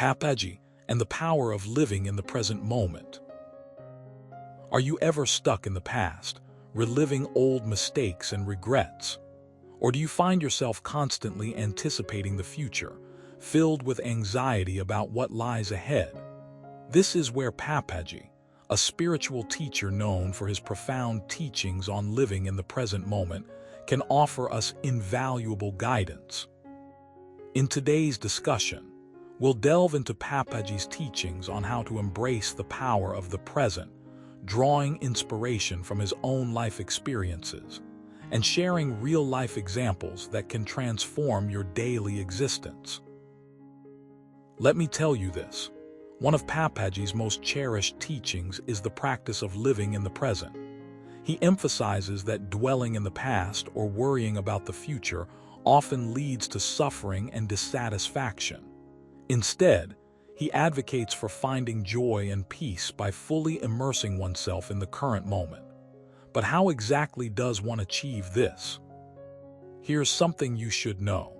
Papaji, and the power of living in the present moment. Are you ever stuck in the past, reliving old mistakes and regrets? Or do you find yourself constantly anticipating the future, filled with anxiety about what lies ahead? This is where Papaji, a spiritual teacher known for his profound teachings on living in the present moment, can offer us invaluable guidance. In today's discussion, we'll delve into Papaji's teachings on how to embrace the power of the present, drawing inspiration from his own life experiences, and sharing real-life examples that can transform your daily existence. Let me tell you this. One of Papaji's most cherished teachings is the practice of living in the present. He emphasizes that dwelling in the past or worrying about the future often leads to suffering and dissatisfaction. Instead, he advocates for finding joy and peace by fully immersing oneself in the current moment. But how exactly does one achieve this? Here's something you should know.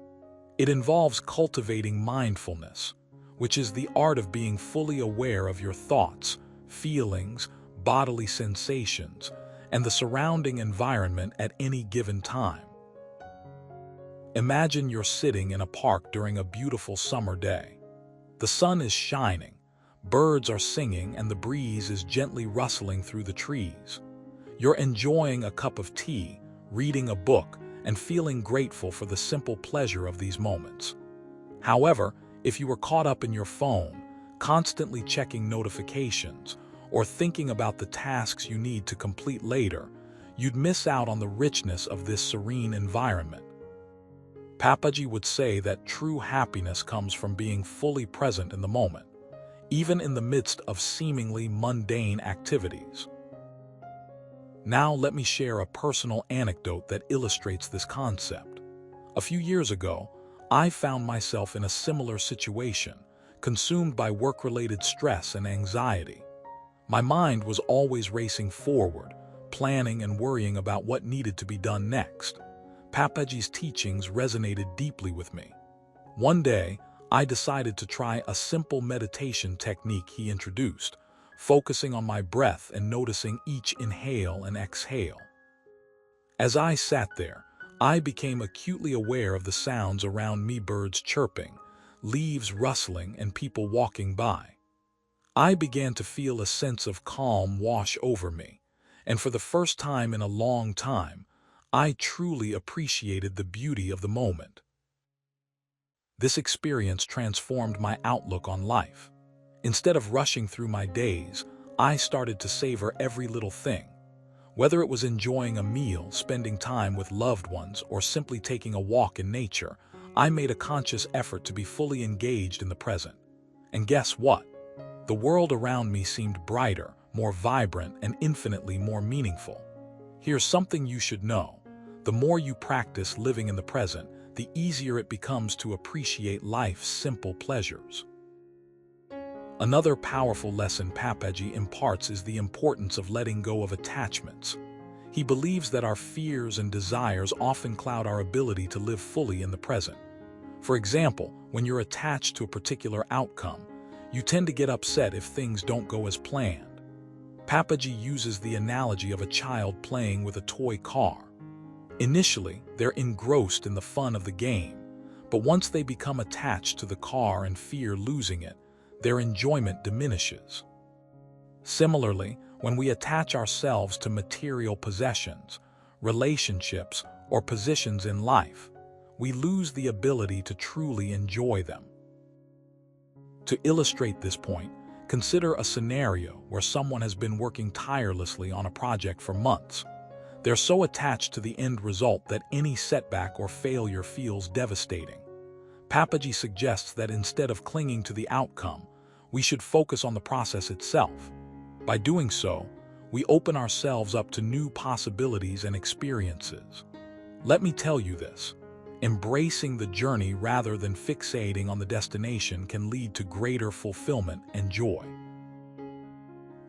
It involves cultivating mindfulness, which is the art of being fully aware of your thoughts, feelings, bodily sensations, and the surrounding environment at any given time. Imagine you're sitting in a park during a beautiful summer day. The sun is shining, birds are singing, and the breeze is gently rustling through the trees. You're enjoying a cup of tea, reading a book, and feeling grateful for the simple pleasure of these moments. However, if you were caught up in your phone, constantly checking notifications, or thinking about the tasks you need to complete later, you'd miss out on the richness of this serene environment. Papaji would say that true happiness comes from being fully present in the moment, even in the midst of seemingly mundane activities. Now let me share a personal anecdote that illustrates this concept. A few years ago, I found myself in a similar situation, consumed by work-related stress and anxiety. My mind was always racing forward, planning and worrying about what needed to be done next. Papaji's teachings resonated deeply with me. One day, I decided to try a simple meditation technique he introduced, focusing on my breath and noticing each inhale and exhale. As I sat there, I became acutely aware of the sounds around me: birds chirping, leaves rustling, and people walking by. I began to feel a sense of calm wash over me, and for the first time in a long time, I truly appreciated the beauty of the moment. This experience transformed my outlook on life. Instead of rushing through my days, I started to savor every little thing. Whether it was enjoying a meal, spending time with loved ones, or simply taking a walk in nature, I made a conscious effort to be fully engaged in the present. And guess what? The world around me seemed brighter, more vibrant, and infinitely more meaningful. Here's something you should know. The more you practice living in the present, the easier it becomes to appreciate life's simple pleasures. Another powerful lesson Papaji imparts is the importance of letting go of attachments. He believes that our fears and desires often cloud our ability to live fully in the present. For example, when you're attached to a particular outcome, you tend to get upset if things don't go as planned. Papaji uses the analogy of a child playing with a toy car. Initially, they're engrossed in the fun of the game, but once they become attached to the car and fear losing it, their enjoyment diminishes. Similarly, when we attach ourselves to material possessions, relationships, or positions in life, we lose the ability to truly enjoy them. To illustrate this point, consider a scenario where someone has been working tirelessly on a project for months. They're so attached to the end result that any setback or failure feels devastating. Papaji suggests that instead of clinging to the outcome, we should focus on the process itself. By doing so, we open ourselves up to new possibilities and experiences. Let me tell you this. Embracing the journey rather than fixating on the destination can lead to greater fulfillment and joy.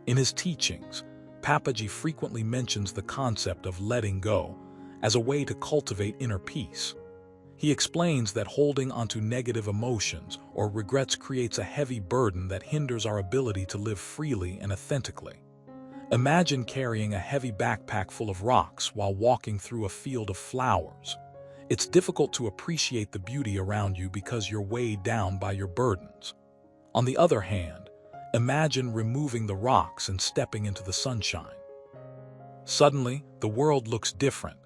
In his teachings, Papaji frequently mentions the concept of letting go as a way to cultivate inner peace. He explains that holding onto negative emotions or regrets creates a heavy burden that hinders our ability to live freely and authentically. Imagine carrying a heavy backpack full of rocks while walking through a field of flowers. It's difficult to appreciate the beauty around you because you're weighed down by your burdens. On the other hand, imagine removing the rocks and stepping into the sunshine. Suddenly, the world looks different,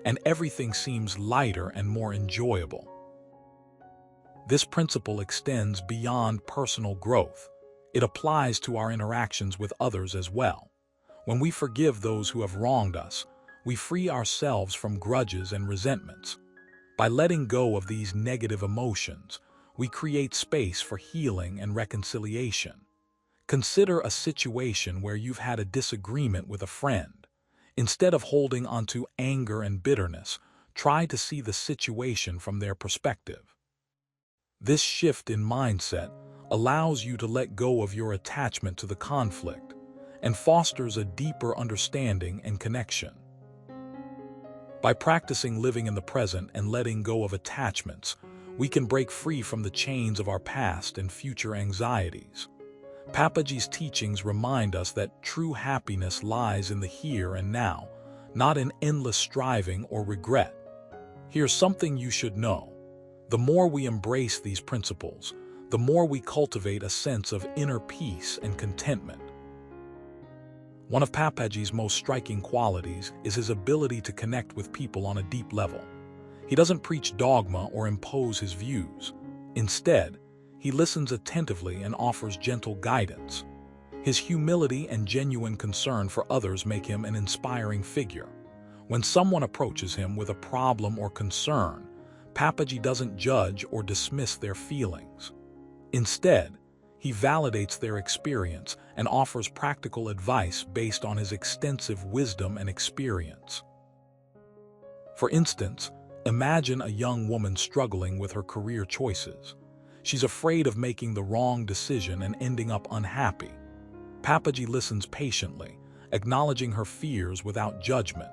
and everything seems lighter and more enjoyable. This principle extends beyond personal growth. It applies to our interactions with others as well. When we forgive those who have wronged us, we free ourselves from grudges and resentments. By letting go of these negative emotions, we create space for healing and reconciliation. Consider a situation where you've had a disagreement with a friend. Instead of holding onto anger and bitterness, try to see the situation from their perspective. This shift in mindset allows you to let go of your attachment to the conflict and fosters a deeper understanding and connection. By practicing living in the present and letting go of attachments, we can break free from the chains of our past and future anxieties. Papaji's teachings remind us that true happiness lies in the here and now, not in endless striving or regret. Here's something you should know. The more we embrace these principles, the more we cultivate a sense of inner peace and contentment. One of Papaji's most striking qualities is his ability to connect with people on a deep level. He doesn't preach dogma or impose his views. Instead, he listens attentively and offers gentle guidance. His humility and genuine concern for others make him an inspiring figure. When someone approaches him with a problem or concern, Papaji doesn't judge or dismiss their feelings. Instead, he validates their experience and offers practical advice based on his extensive wisdom and experience. For instance, imagine a young woman struggling with her career choices. She's afraid of making the wrong decision and ending up unhappy. Papaji listens patiently, acknowledging her fears without judgment.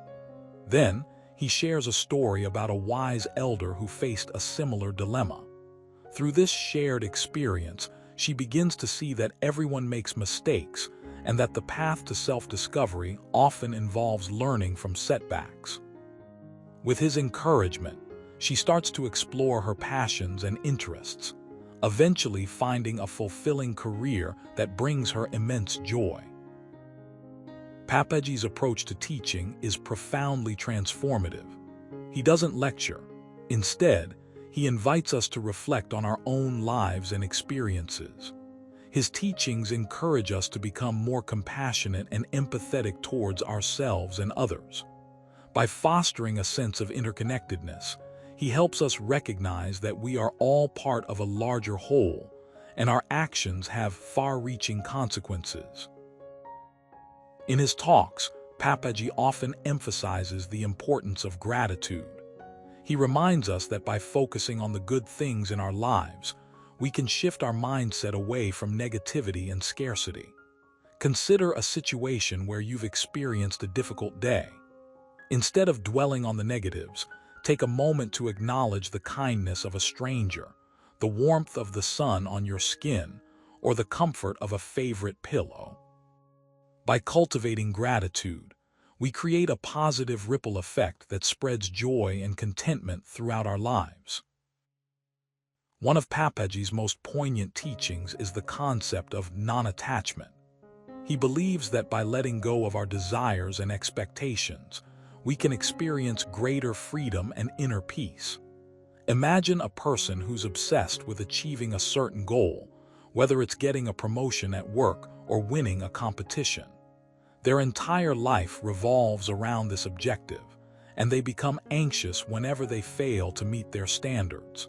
Then, he shares a story about a wise elder who faced a similar dilemma. Through this shared experience, she begins to see that everyone makes mistakes and that the path to self-discovery often involves learning from setbacks. With his encouragement, she starts to explore her passions and interests, eventually finding a fulfilling career that brings her immense joy. Papaji's approach to teaching is profoundly transformative. He doesn't lecture. Instead, he invites us to reflect on our own lives and experiences. His teachings encourage us to become more compassionate and empathetic towards ourselves and others. By fostering a sense of interconnectedness, he helps us recognize that we are all part of a larger whole, and our actions have far-reaching consequences. In his talks, Papaji often emphasizes the importance of gratitude. He reminds us that by focusing on the good things in our lives, we can shift our mindset away from negativity and scarcity. Consider a situation where you've experienced a difficult day. Instead of dwelling on the negatives, take a moment to acknowledge the kindness of a stranger, the warmth of the sun on your skin, or the comfort of a favorite pillow. By cultivating gratitude, we create a positive ripple effect that spreads joy and contentment throughout our lives. One of Papaji's most poignant teachings is the concept of non-attachment. He believes that by letting go of our desires and expectations, we can experience greater freedom and inner peace. Imagine a person who's obsessed with achieving a certain goal, whether it's getting a promotion at work or winning a competition. Their entire life revolves around this objective, and they become anxious whenever they fail to meet their standards.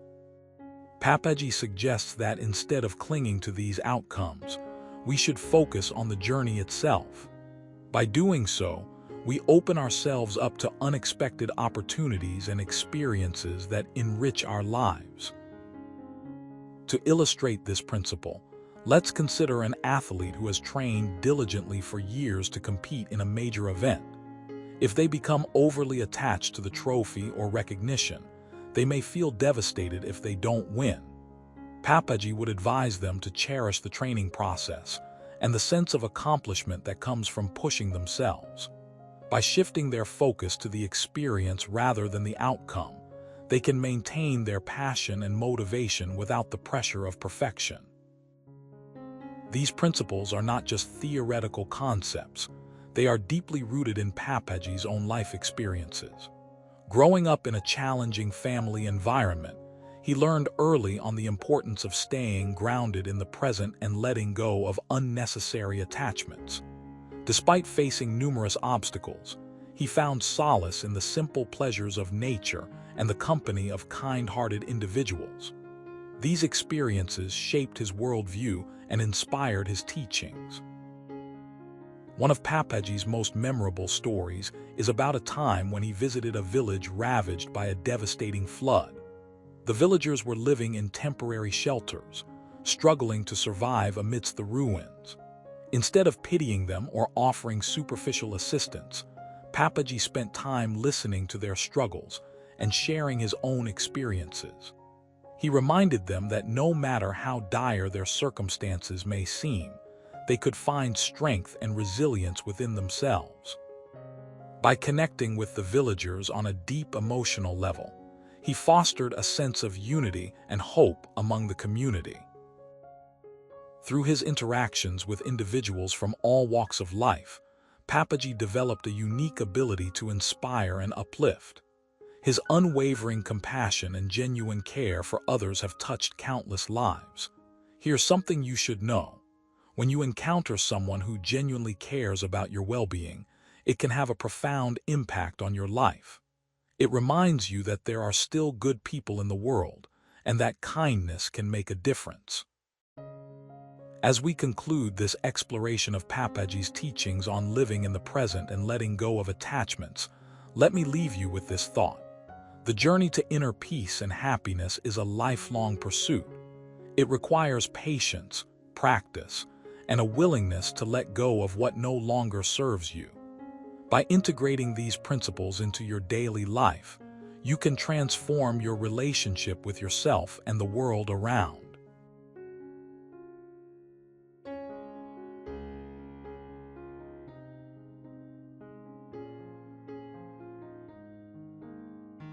Papaji suggests that instead of clinging to these outcomes, we should focus on the journey itself. By doing so, we open ourselves up to unexpected opportunities and experiences that enrich our lives. To illustrate this principle, let's consider an athlete who has trained diligently for years to compete in a major event. If they become overly attached to the trophy or recognition, They may feel devastated if they don't win. Papaji would advise them to cherish the training process and the sense of accomplishment that comes from pushing themselves. By shifting their focus to the experience rather than the outcome, they can maintain their passion and motivation without the pressure of perfection. These principles are not just theoretical concepts, they are deeply rooted in Papaji's own life experiences. Growing up in a challenging family environment, he learned early on the importance of staying grounded in the present and letting go of unnecessary attachments. Despite facing numerous obstacles, he found solace in the simple pleasures of nature and the company of kind-hearted individuals. These experiences shaped his worldview and inspired his teachings. One of Papaji's most memorable stories is about a time when he visited a village ravaged by a devastating flood. The villagers were living in temporary shelters, struggling to survive amidst the ruins. Instead of pitying them or offering superficial assistance, Papaji spent time listening to their struggles and sharing his own experiences. He reminded them that no matter how dire their circumstances may seem, they could find strength and resilience within themselves. By connecting with the villagers on a deep emotional level, he fostered a sense of unity and hope among the community. Through his interactions with individuals from all walks of life, Papaji developed a unique ability to inspire and uplift. His unwavering compassion and genuine care for others have touched countless lives. Here's something you should know. When you encounter someone who genuinely cares about your well-being, it can have a profound impact on your life. It reminds you that there are still good people in the world, and that kindness can make a difference. As we conclude this exploration of Papaji's teachings on living in the present and letting go of attachments, let me leave you with this thought. The journey to inner peace and happiness is a lifelong pursuit. It requires patience, practice, and a willingness to let go of what no longer serves you. By integrating these principles into your daily life, you can transform your relationship with yourself and the world around.